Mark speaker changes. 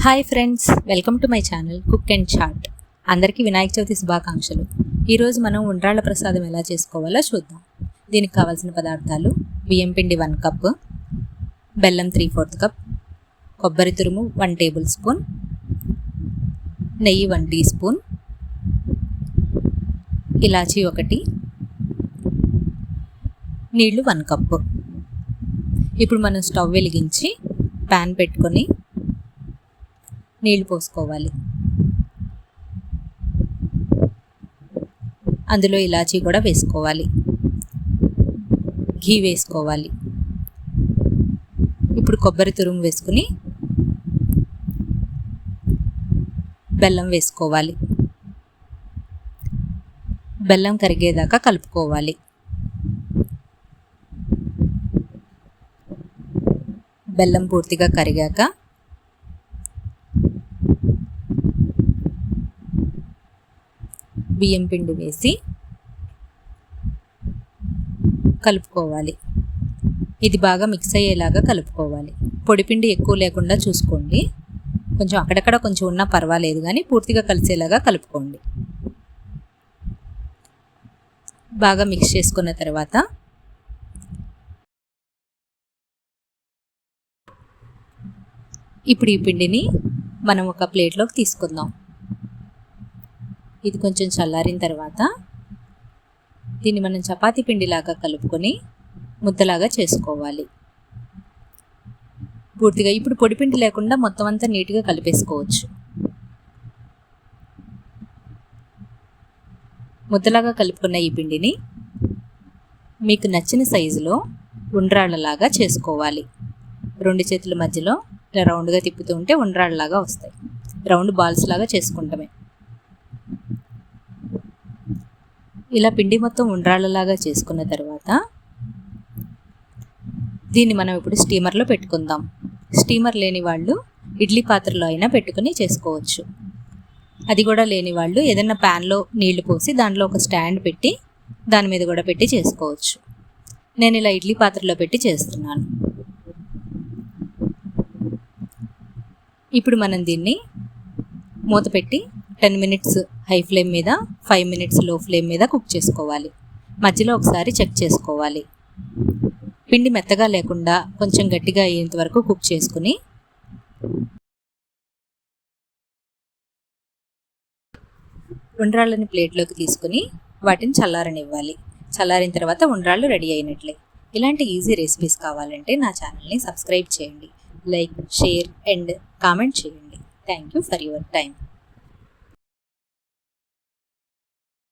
Speaker 1: Hi friends, welcome to my channel cook and chat. అందరికీ వినాయక చవితి శుభాకాంక్షలు. ఈరోజు మనం ఉండ్రాళ్ళ ప్రసాదం ఎలా చేసుకోవాలో చూద్దాం. దీనికి కావాల్సిన పదార్థాలు: బియ్యం పిండి 1 కప్, బెల్లం 3/4 కప్, కొబ్బరి తురుము 1 టేబుల్ స్పూన్, నెయ్యి 1 టీ స్పూన్, ఇలాచీ 1, నీళ్లు 1 కప్పు. ఇప్పుడు మనం స్టవ్ వెలిగించి ప్యాన్ పెట్టుకొని నీళ్లు పోసుకోవాలి. అందులో ఇలాచీ కూడా వేసుకోవాలి, ఘీ వేసుకోవాలి. ఇప్పుడు కొబ్బరి తురుము వేసుకుని బెల్లం వేసుకోవాలి. బెల్లం కరిగేదాకా కలుపుకోవాలి. బెల్లం పూర్తిగా కరిగాక బియ్యం పిండి వేసి కలుపుకోవాలి. ఇది బాగా మిక్స్ అయ్యేలాగా కలుపుకోవాలి. పొడిపిండి ఎక్కువ లేకుండా చూసుకోండి. కొంచెం అక్కడక్కడ కొంచెం ఉన్నా పర్వాలేదు, కానీ పూర్తిగా కలిసేలాగా కలుపుకోండి. బాగా మిక్స్ చేసుకున్న తర్వాత ఇప్పుడు ఈ పిండిని మనం ఒక ప్లేట్లోకి తీసుకుందాం. ఇది కొంచెం చల్లారిన తర్వాత దీన్ని మనం చపాతీ పిండిలాగా కలుపుకొని ముద్దలాగా చేసుకోవాలి. పూర్తిగా ఇప్పుడు పొడిపిండి లేకుండా మొత్తం అంతా నీట్గా కలిపేసుకోవచ్చు. ముద్దలాగా కలుపుకున్న ఈ పిండిని మీకు నచ్చిన సైజులో ఉండ్రాళ్ళలాగా చేసుకోవాలి. 2 చేతుల మధ్యలో ఇలా రౌండ్గా తిప్పుతూ ఉంటే ఉండ్రాళ్ళలాగా వస్తాయి. రౌండ్ బాల్స్ లాగా చేసుకుంటామే. ఇలా పిండి మొత్తం ఉండ్రాళ్ళలాగా చేసుకున్న తర్వాత దీన్ని మనం ఇప్పుడు స్టీమర్లో పెట్టుకుందాం. స్టీమర్ లేని వాళ్ళు ఇడ్లీ పాత్రలో అయినా పెట్టుకుని చేసుకోవచ్చు. అది కూడా లేని వాళ్ళు ఏదైనా ప్యాన్లో నీళ్లు పోసి దాంట్లో ఒక స్టాండ్ పెట్టి దాని మీద కూడా పెట్టి చేసుకోవచ్చు. నేను ఇలా ఇడ్లీ పాత్రలో పెట్టి చేస్తున్నాను. ఇప్పుడు మనం దీన్ని మూత పెట్టి 10 మినిట్స్ హై ఫ్లేమ్ మీద, 5 మినిట్స్ లో ఫ్లేమ్ మీద కుక్ చేసుకోవాలి. మధ్యలో ఒకసారి చెక్ చేసుకోవాలి. పిండి మెత్తగా లేకుండా కొంచెం గట్టిగా అయ్యేంత వరకు కుక్ చేసుకుని ఉండ్రాళ్ళని ప్లేట్లోకి తీసుకుని వాటిని చల్లారనివ్వాలి. చల్లారిన తర్వాత ఉండ్రాళ్ళు రెడీ అయినట్లే. ఇలాంటి ఈజీ రెసిపీస్ కావాలంటే నా ఛానల్ని సబ్స్క్రైబ్ చేయండి, లైక్, షేర్ అండ్ కామెంట్ చేయండి. Thank you for your time.